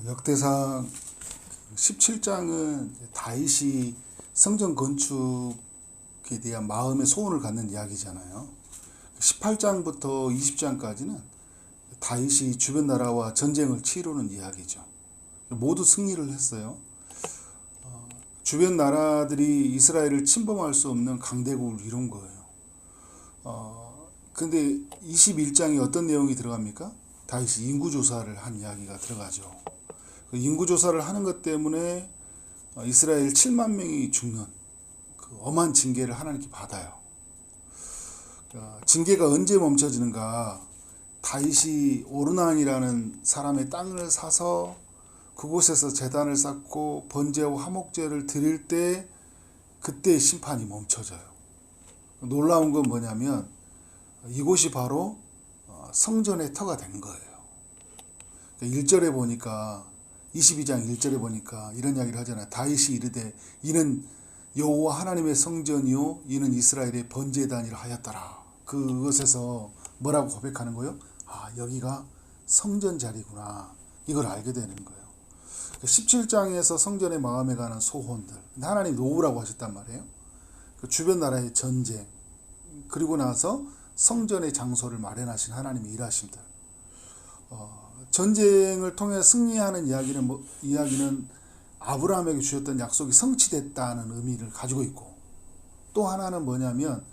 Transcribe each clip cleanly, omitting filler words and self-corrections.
역대상 17장은 다윗이 성전 건축에 대한 마음의 소원을 갖는 이야기잖아요. 18장부터 20장까지는 다윗이 주변 나라와 전쟁을 치르는 이야기죠. 모두 승리를 했어요. 주변 나라들이 이스라엘을 침범할 수 없는 강대국을 이룬 거예요. 근데 21장에 어떤 내용이 들어갑니까? 다윗이 인구조사를 한 이야기가 들어가죠. 그 인구조사를 하는 것 때문에 이스라엘 7만 명이 죽는 그 엄한 징계를 하나님께 받아요. 징계가 언제 멈춰지는가? 다윗이 오르난이라는 사람의 땅을 사서 그곳에서 제단을 쌓고 번제와 화목제를 드릴 때 그때 심판이 멈춰져요. 놀라운 건 뭐냐면 이곳이 바로 성전의 터가 된 거예요. 1절에 보니까 22장 1절에 보니까 이런 이야기를 하잖아요. 다윗이 이르되 이는 여호와 하나님의 성전이요 이는 이스라엘의 번제단이라 하였더라. 그것에서 뭐라고 고백하는 거예요? 아, 여기가 성전 자리구나. 이걸 알게 되는 거예요. 17장에서 성전의 마음에 관한 소원들. 하나님 노후라고 하셨단 말이에요. 그 주변 나라의 전쟁. 그리고 나서 성전의 장소를 마련하신 하나님의 일하심들. 전쟁을 통해 승리하는 이야기는 아브라함에게 주셨던 약속이 성취됐다는 의미를 가지고 있고, 또 하나는 뭐냐면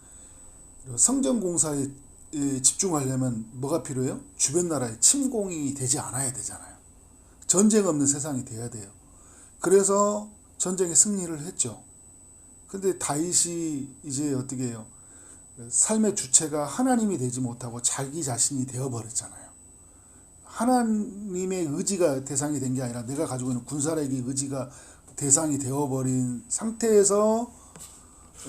성전 공사에 집중하려면 뭐가 필요해요? 주변 나라에 침공이 되지 않아야 되잖아요. 전쟁 없는 세상이 돼야 돼요. 그래서 전쟁에 승리를 했죠. 근데 다윗이 이제 어떻게 해요? 삶의 주체가 하나님이 되지 못하고 자기 자신이 되어버렸잖아요. 하나님의 의지가 대상이 된 게 아니라 내가 가지고 있는 군사력의 의지가 대상이 되어버린 상태에서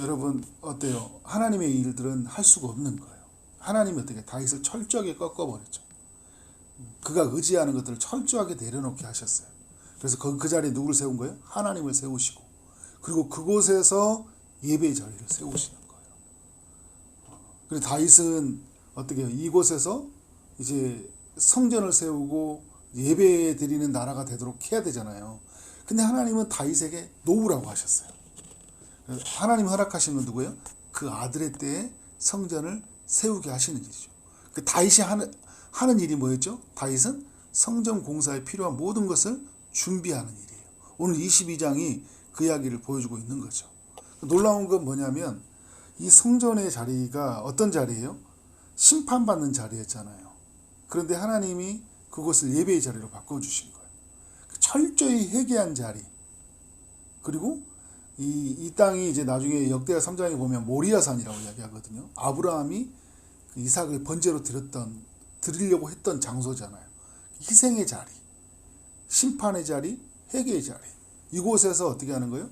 여러분 어때요? 하나님의 일들은 할 수가 없는 거예요. 하나님이 어떻게 다윗을 철저하게 꺾어버렸죠. 그가 의지하는 것들을 철저하게 내려놓게 하셨어요. 그래서 그 자리에 누구를 세운 거예요? 하나님을 세우시고, 그리고 그곳에서 예배의 자리를 세우시는 거예요. 그리고 다윗은 어떻게 해요? 이곳에서 이제 성전을 세우고 예배 드리는 나라가 되도록 해야 되잖아요. 근데 하나님은 다윗에게 노후라고 하셨어요. 하나님 허락하신 건 누구예요? 그 아들의 때에 성전을 세우게 하시는 일이죠. 그 다윗이 하는 일이 뭐였죠? 다윗은 성전 공사에 필요한 모든 것을 준비하는 일이에요. 오늘 22장이 그 이야기를 보여주고 있는 거죠. 놀라운 건 뭐냐면 이 성전의 자리가 어떤 자리예요? 심판받는 자리였잖아요. 그런데 하나님이 그것을 예배의 자리로 바꿔주신 거예요. 철저히 회개한 자리. 그리고 이 땅이 이제 나중에 역대하 3장에 보면 모리아산이라고 이야기하거든요. 아브라함이 이삭을 번제로 드리려고 했던 장소잖아요. 희생의 자리, 심판의 자리, 회개의 자리. 이곳에서 어떻게 하는 거예요?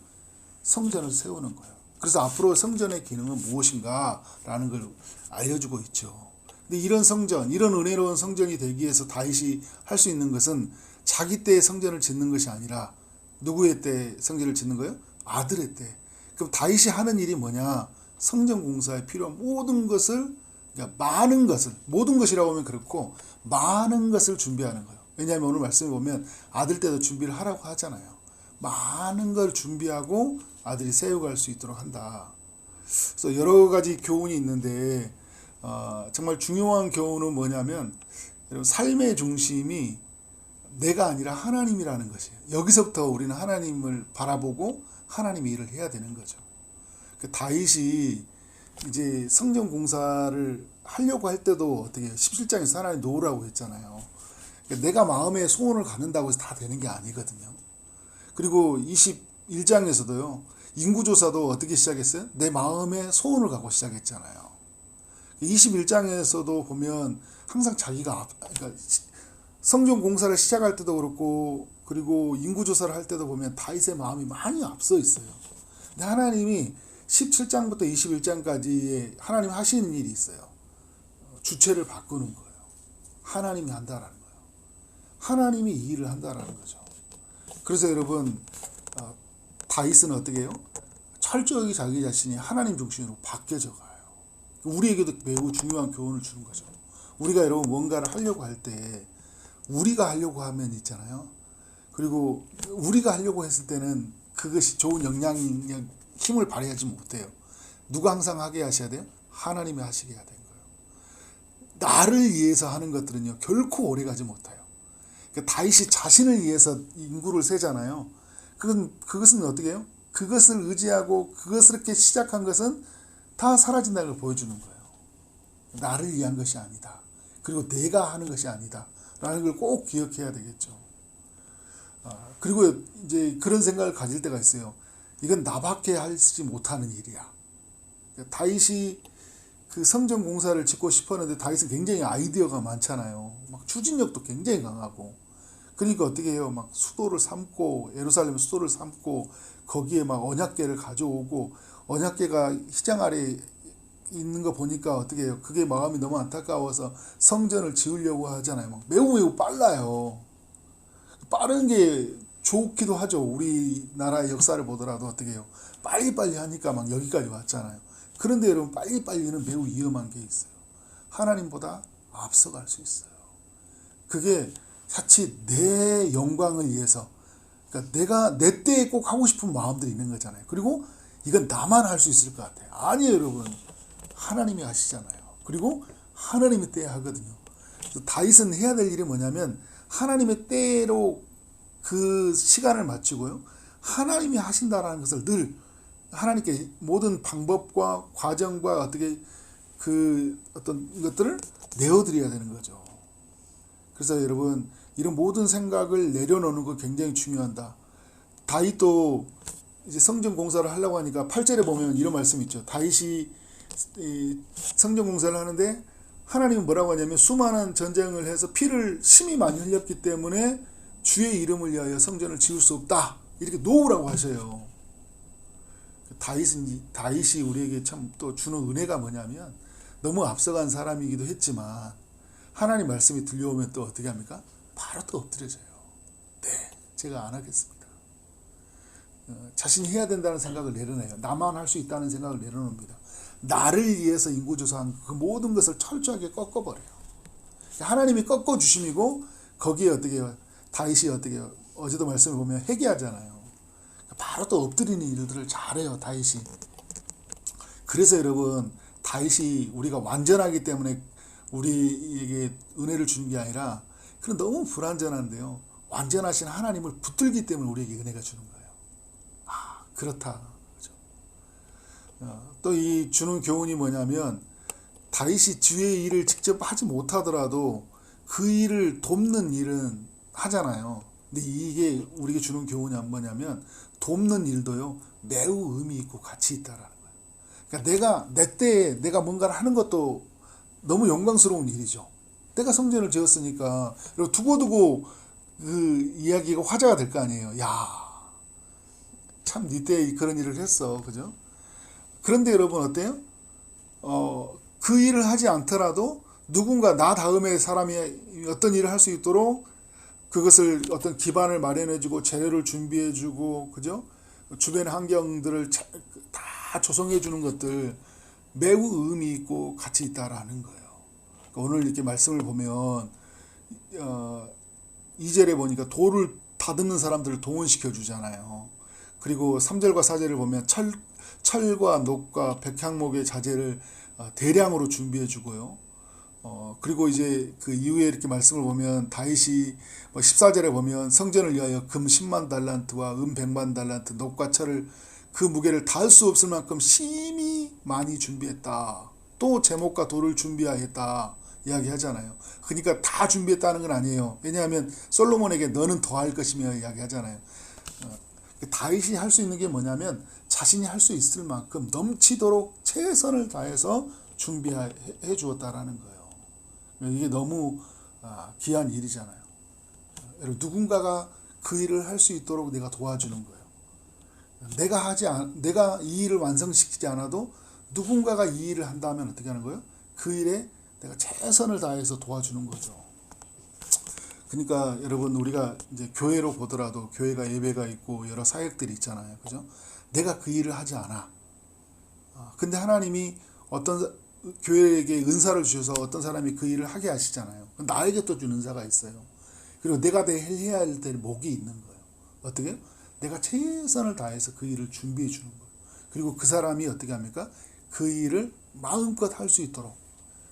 성전을 세우는 거예요. 그래서 앞으로 성전의 기능은 무엇인가라는 걸 알려주고 있죠. 근데 이런 성전, 이런 은혜로운 성전이 되기 위해서 다윗이 할 수 있는 것은 자기 때에 성전을 짓는 것이 아니라 누구의 때 성전을 짓는 거예요? 아들의 때. 그럼 다윗이 하는 일이 뭐냐? 성전 공사에 필요한 모든 것을, 그러니까 많은 것을, 모든 것이라고 하면 그렇고 많은 것을 준비하는 거예요. 왜냐하면 오늘 말씀에 보면 아들 때도 준비를 하라고 하잖아요. 많은 걸 준비하고 아들이 세워갈 수 있도록 한다. 그래서 여러 가지 교훈이 있는데 정말 중요한 교훈은 뭐냐면 여러분 삶의 중심이 내가 아니라 하나님이라는 것이에요. 여기서부터 우리는 하나님을 바라보고 하나님의 일을 해야 되는 거죠. 다윗이 이제 성전 공사를 하려고 할 때도 어떻게 17장에서 하나님 놓으라고 했잖아요. 내가 마음의 소원을 갖는다고 해서 다 되는 게 아니거든요. 그리고 21장에서도요. 인구조사도 어떻게 시작했어요? 내 마음의 소원을 갖고 시작했잖아요. 21장에서도 보면 항상 자기가 그러니까 성전 공사를 시작할 때도 그렇고 그리고 인구조사를 할 때도 보면 다윗의 마음이 많이 앞서 있어요. 근데 하나님이 17장부터 21장까지에 하나님 하시는 일이 있어요. 주체를 바꾸는 거예요. 하나님이 한다라는 거예요. 하나님이 이 일을 한다라는 거죠. 그래서 여러분 다윗은 어떻게 해요? 철저하게 자기 자신이 하나님 중심으로 바뀌어져 가요. 우리에게도 매우 중요한 교훈을 주는 거죠. 우리가 여러분 뭔가를 하려고 할 때 우리가 하려고 하면 있잖아요. 그리고 우리가 하려고 했을 때는 그것이 좋은 영향력, 힘을 발휘하지 못해요. 누가 항상 하게 하셔야 돼요? 하나님이 하시게 해야 되는 거예요. 나를 위해서 하는 것들은요, 결코 오래가지 못해요. 그러니까 다윗이 자신을 위해서 인구를 세잖아요. 그것은 어떻게 해요? 그것을 의지하고 그것을 이렇게 시작한 것은 다 사라진다는 걸 보여주는 거예요. 나를 위한 것이 아니다. 그리고 내가 하는 것이 아니다. 라는 걸 꼭 기억해야 되겠죠. 그리고 이제 그런 생각을 가질 때가 있어요. 이건 나밖에 하지 못하는 일이야. 그러니까 다윗이 그 성전 공사를 짓고 싶었는데 다윗은 굉장히 아이디어가 많잖아요. 막 추진력도 굉장히 강하고. 그러니까 어떻게 해요? 막 수도를 삼고 예루살렘 수도를 삼고 거기에 막 언약궤를 가져오고 언약궤가 휘장 아래 있는 거 보니까 어떻게 해요? 그게 마음이 너무 안타까워서 성전을 지으려고 하잖아요. 막 매우 빨라요. 빠른 게 좋기도 하죠. 우리나라의 역사를 보더라도 어떻게 해요? 빨리빨리 하니까 막 여기까지 왔잖아요. 그런데 여러분 빨리빨리는 매우 위험한 게 있어요. 하나님보다 앞서갈 수 있어요. 그게 사치 내 영광을 위해서, 그러니까 내가 내 때에 꼭 하고 싶은 마음들이 있는 거잖아요. 그리고 이건 나만 할 수 있을 것 같아요. 아니에요, 여러분. 하나님이 하시잖아요. 그리고 하나님의 때에 하거든요. 다윗은 해야 될 일이 뭐냐면 하나님의 때로 그 시간을 맞추고요. 하나님이 하신다라는 것을 늘 하나님께 모든 방법과 과정과 어떻게 그 어떤 것들을 내어드려야 되는 거죠. 그래서 여러분 이런 모든 생각을 내려놓는 거 굉장히 중요하다. 다윗도 이제 성전 공사를 하려고 하니까 8절에 보면 이런 말씀이 있죠. 다윗이 성전 공사를 하는데 하나님은 뭐라고 하냐면 수많은 전쟁을 해서 피를 심히 많이 흘렸기 때문에 주의 이름을 위하여 성전을 지을 수 없다. 이렇게 놓으라고 하셔요. 다윗이 우리에게 참 또 주는 은혜가 뭐냐면 너무 앞서간 사람이기도 했지만 하나님 말씀이 들려오면 또 어떻게 합니까? 바로 또 엎드려져요. 네, 제가 안 하겠습니다. 자신이 해야 된다는 생각을 내려놔요. 나만 할 수 있다는 생각을 내려놓습니다. 나를 위해서 인구조사한 그 모든 것을 철저하게 꺾어버려요. 하나님이 꺾어주심이고 거기에 어떻게 해요? 다윗이 어떻게 해요? 어제도 말씀을 보면 회개하잖아요. 바로 또 엎드리는 일들을 잘해요, 다윗이. 그래서 여러분, 다윗이 우리가 완전하기 때문에 우리에게 은혜를 주는 게 아니라 그런 너무 불완전한데요. 완전하신 하나님을 붙들기 때문에 우리에게 은혜가 주는 거예요. 아, 그렇다. 또 이 주는 교훈이 뭐냐면 다윗이 주의 일을 직접 하지 못하더라도 그 일을 돕는 일은 하잖아요. 근데 이게 우리에게 주는 교훈이 뭐냐면 돕는 일도요 매우 의미 있고 가치 있다라는 거예요. 그러니까 내가 내 때에 내가 뭔가를 하는 것도 너무 영광스러운 일이죠. 내가 성전을 지었으니까 두고두고 그 이야기가 화제가 될 거 아니에요. 야, 참 네 때에 그런 일을 했어, 그죠? 그런데 여러분 어때요? 그 일을 하지 않더라도 누군가 나 다음에 사람이 어떤 일을 할 수 있도록 그것을 어떤 기반을 마련해주고 재료를 준비해주고 그죠? 주변 환경들을 다 조성해주는 것들 매우 의미 있고 가치 있다라는 거예요. 그러니까 오늘 이렇게 말씀을 보면 2절에 보니까 돌을 다듬는 사람들을 동원시켜 주잖아요. 그리고 3절과 4절을 보면 철과 녹과 백향목의 자재를 대량으로 준비해 주고요. 그리고 이제 그 이후에 이렇게 말씀을 보면 다윗이 14절에 보면 성전을 위하여 금 10만 달란트와 은 100만 달란트 녹과 철을 그 무게를 닿을 수 없을 만큼 심히 많이 준비했다. 또 제목과 돌을 준비하였다 이야기하잖아요. 그러니까 다 준비했다는 건 아니에요. 왜냐하면 솔로몬에게 너는 더할 것이며 이야기하잖아요. 다윗이 할 수 있는 게 뭐냐면 자신이 할 수 있을 만큼 넘치도록 최선을 다해서 준비해 주었다라는 거예요. 이게 너무 귀한 일이잖아요. 여러분 누군가가 그 일을 할 수 있도록 내가 도와주는 거예요. 내가 이 일을 완성시키지 않아도 누군가가 이 일을 한다면 어떻게 하는 거예요? 그 일에 내가 최선을 다해서 도와주는 거죠. 그러니까 여러분 우리가 이제 교회로 보더라도 교회가 예배가 있고 여러 사역들이 있잖아요. 그죠? 내가 그 일을 하지 않아. 근데 하나님이 어떤 교회에게 은사를 주셔서 어떤 사람이 그 일을 하게 하시잖아요. 나에게 또 준 은사가 있어요. 그리고 내가 해야 될 목이 있는 거예요. 어떻게? 내가 최선을 다해서 그 일을 준비해 주는 거예요. 그리고 그 사람이 어떻게 합니까? 그 일을 마음껏 할 수 있도록.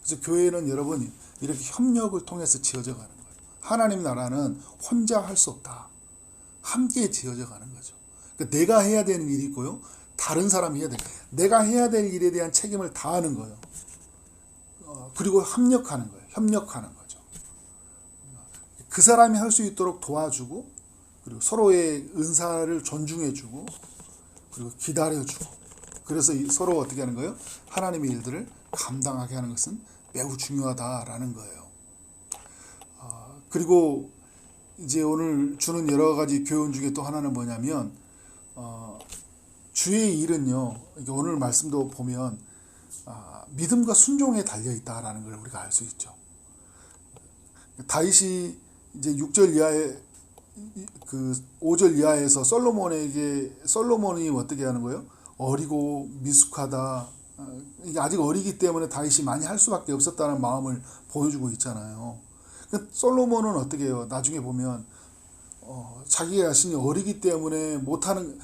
그래서 교회는 여러분 이렇게 협력을 통해서 지어져 가는 거예요. 하나님 나라는 혼자 할 수 없다. 함께 지어져 가는 거죠. 그러니까 내가 해야 되는 일이 있고요. 다른 사람이 해야 돼. 내가 해야 될 일에 대한 책임을 다하는 거예요. 그리고 협력하는 거예요. 협력하는 거죠. 그 사람이 할 수 있도록 도와주고, 그리고 서로의 은사를 존중해주고, 그리고 기다려주고. 그래서 서로 어떻게 하는 거예요? 하나님의 일들을 감당하게 하는 것은 매우 중요하다라는 거예요. 그리고 이제 오늘 주는 여러 가지 교훈 중에 또 하나는 뭐냐면, 주의 일은요, 오늘 말씀도 보면 믿음과 순종에 달려 있다라는 걸 우리가 알 수 있죠. 다윗이 이제 6절 이하에 그 5절 이하에서 솔로몬이 어떻게 하는 거예요? 어리고 미숙하다. 이게 아직 어리기 때문에 다윗이 많이 할 수밖에 없었다는 마음을 보여주고 있잖아요. 솔로몬은 어떻게 해요? 나중에 보면 자기 자신이 어리기 때문에 못하는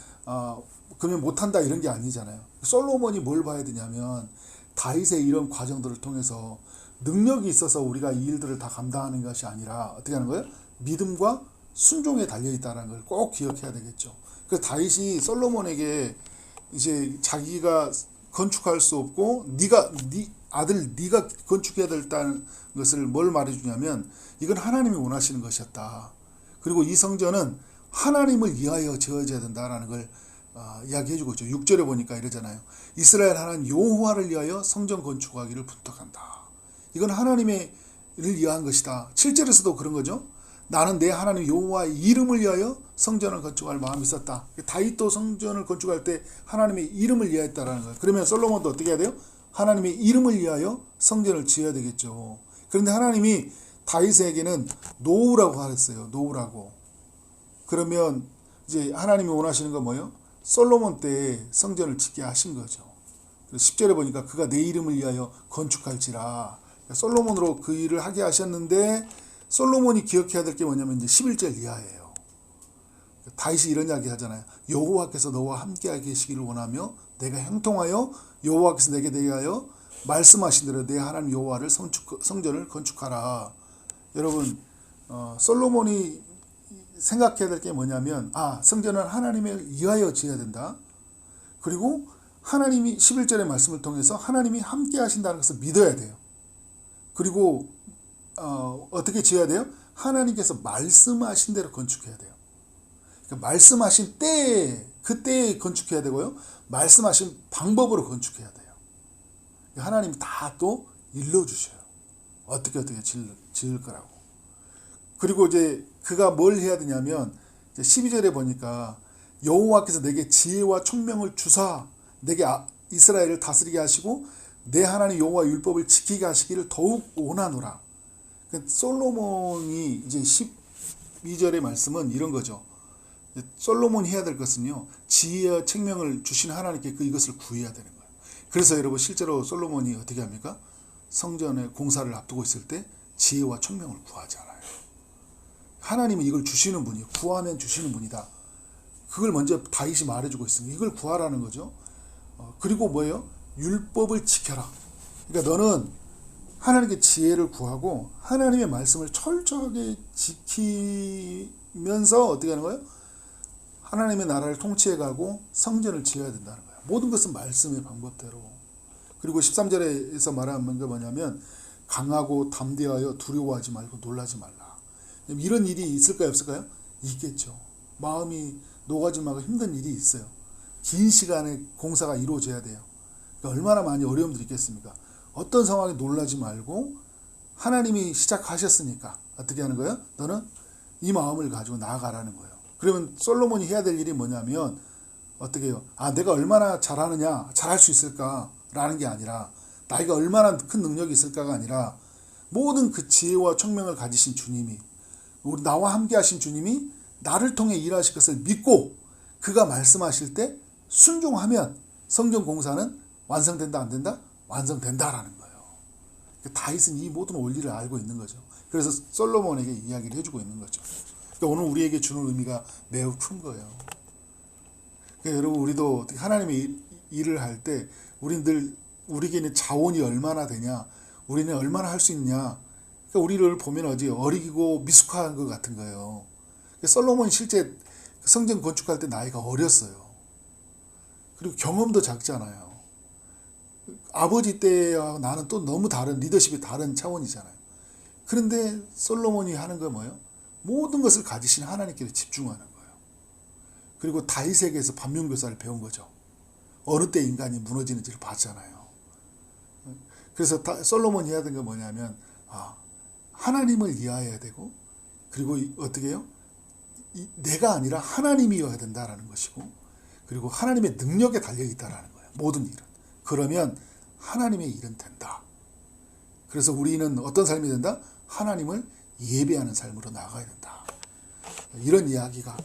그러면 못한다 이런 게 아니잖아요. 솔로몬이 뭘 봐야 되냐면 다윗의 이런 과정들을 통해서 능력이 있어서 우리가 이 일들을 다 감당하는 것이 아니라 어떻게 하는 거예요? 믿음과 순종에 달려있다는 걸 꼭 기억해야 되겠죠. 그래서 다윗이 솔로몬에게 이제 자기가 건축할 수 없고 네 아들 네가 건축해야 된다는 것을 뭘 말해주냐면 이건 하나님이 원하시는 것이었다. 그리고 이 성전은 하나님을 위하여 지어져야 된다라는 걸 이야기해주고 있죠. 6절에 보니까 이러잖아요. 이스라엘 하나님 여호와를 위하여 성전 건축하기를 부탁한다. 이건 하나님을 위한 것이다. 7절에서도 그런 거죠. 나는 내 하나님 여호와의 이름을 위하여 성전을 건축할 마음이 있었다. 다윗도 성전을 건축할 때 하나님의 이름을 위하였다라는 거예요. 그러면 솔로몬도 어떻게 해야 돼요? 하나님의 이름을 위하여 성전을 지어야 되겠죠. 그런데 하나님이 다윗에게는 노우라고 하셨어요. 노우라고. 그러면 이제 하나님이 원하시는 건 뭐예요? 솔로몬 때 성전을 짓게 하신 거죠. 10절에 보니까 그가 내 이름을 위하여 건축할지라. 솔로몬으로 그 일을 하게 하셨는데 솔로몬이 기억해야 될 게 뭐냐면 이제 11절 이하예요. 다윗이 이런 이야기 하잖아요. 여호와께서 너와 함께 계시기를 원하며 내가 형통하여 여호와께서 내게 대하여 말씀하신 대로 내 하나님 여호와를 성전을 건축하라. 여러분 솔로몬이 생각해야 될 게 뭐냐면 성전은 하나님을 위하여 지어야 된다. 그리고 하나님이 11절의 말씀을 통해서 하나님이 함께 하신다는 것을 믿어야 돼요. 그리고 어떻게 지어야 돼요? 하나님께서 말씀하신 대로 건축해야 돼요. 그러니까 말씀하신 때에 그때에 건축해야 되고요. 말씀하신 방법으로 건축해야 돼요. 하나님이 다 또 일러주셔요. 어떻게 지을 거라고. 그리고 이제 그가 뭘 해야 되냐면 12절에 보니까 여호와께서 내게 지혜와 총명을 주사 내게 이스라엘을 다스리게 하시고 내 하나님 여호와 율법을 지키게 하시기를 더욱 원하노라. 솔로몬이 이제 12절의 말씀은 이런 거죠. 솔로몬이 해야 될 것은요. 지혜와 책명을 주신 하나님께 이것을 구해야 되는 거예요. 그래서 여러분 실제로 솔로몬이 어떻게 합니까? 성전의 공사를 앞두고 있을 때 지혜와 총명을 구하잖아요. 하나님은 이걸 주시는 분이에요. 구하면 주시는 분이다. 그걸 먼저 다윗이 말해주고 있습니다. 이걸 구하라는 거죠. 그리고 뭐예요? 율법을 지켜라. 그러니까 너는 하나님께 지혜를 구하고 하나님의 말씀을 철저하게 지키면서 어떻게 하는 거예요? 하나님의 나라를 통치해가고 성전을 지어야 된다는 거예요. 모든 것은 말씀의 방법대로. 그리고 13절에서 말하는 게 뭐냐면 강하고 담대하여 두려워하지 말고 놀라지 말라. 이런 일이 있을까요? 없을까요? 있겠죠. 마음이 노가지마고 힘든 일이 있어요. 긴 시간에 공사가 이루어져야 돼요. 그러니까 얼마나 많이 어려움들이 있겠습니까? 어떤 상황에 놀라지 말고 하나님이 시작하셨으니까 어떻게 하는 거예요? 너는 이 마음을 가지고 나아가라는 거예요. 그러면 솔로몬이 해야 될 일이 뭐냐면 어떻게 해요? 내가 얼마나 잘하느냐, 잘할 수 있을까라는 게 아니라 나이가 얼마나 큰 능력이 있을까가 아니라 모든 그 지혜와 총명을 가지신 주님이 우리 나와 함께 하신 주님이 나를 통해 일하실 것을 믿고 그가 말씀하실 때 순종하면 성전 공사는 완성된다 안 된다? 완성된다라는 거예요. 다윗은 이 모든 원리를 알고 있는 거죠. 그래서 솔로몬에게 이야기를 해주고 있는 거죠. 그러니까 오늘 우리에게 주는 의미가 매우 큰 거예요. 그러니까 여러분 우리도 하나님의 일을 할 때 우리에게는 자원이 얼마나 되냐, 우리는 얼마나 할 수 있냐. 그러니까 우리를 보면 어리고 미숙한 것 같은 거예요. 그러니까 솔로몬이 실제 성전 건축할 때 나이가 어렸어요. 그리고 경험도 작잖아요. 아버지 때와 나는 또 너무 다른, 리더십이 다른 차원이잖아요. 그런데 솔로몬이 하는 건 뭐예요? 모든 것을 가지신 하나님께 집중하는 거예요. 그리고 다윗에게서 반면교사를 배운 거죠. 어느 때 인간이 무너지는지를 봤잖아요. 그래서 솔로몬이 해야 되는 건 뭐냐면 하나님을 이해해야 되고, 그리고 어떻게 해요? 내가 아니라 하나님이어야 된다라는 것이고, 그리고 하나님의 능력에 달려있다라는 거예요. 모든 일은. 그러면 하나님의 일은 된다. 그래서 우리는 어떤 삶이 된다? 하나님을 예배하는 삶으로 나아가야 된다. 이런 이야기가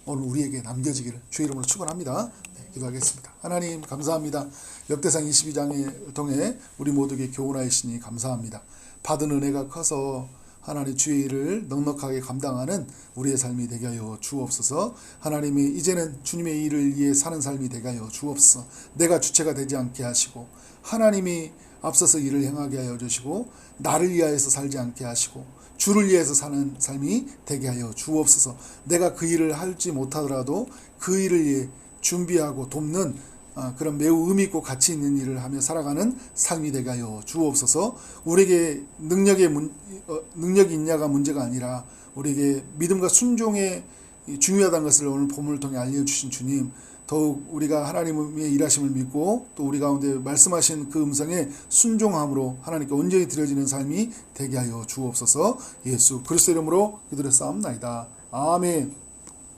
오늘 우리에게 남겨지기를 주의 이름으로 축원합니다. 기도하겠습니다. 하나님 감사합니다. 역대상 22장을 통해 우리 모두에게 교훈하시니 감사합니다. 받은 은혜가 커서 하나님 주의 일을 넉넉하게 감당하는 우리의 삶이 되게 하여 주옵소서. 하나님이 이제는 주님의 일을 위해 사는 삶이 되게 하여 주옵소서. 내가 주체가 되지 않게 하시고, 하나님이 앞서서 일을 행하게 하여 주시고, 나를 위하여서 살지 않게 하시고, 주를 위해서 사는 삶이 되게 하여 주옵소서. 내가 그 일을 할지 못하더라도 그 일을 위해 준비하고 돕는 그런 매우 의미 있고 가치 있는 일을 하며 살아가는 삶이 되게 하여 주옵소서. 우리에게 능력이 있냐가 문제가 아니라 우리에게 믿음과 순종에 중요하다는 것을 오늘 본문을 통해 알려주신 주님, 더욱 우리가 하나님의 일하심을 믿고 또 우리 가운데 말씀하신 그 음성에 순종함으로 하나님께 온전히 드려지는 삶이 되게 하여 주옵소서. 예수 그리스도 이름으로 기도를 싸움나이다. 아멘.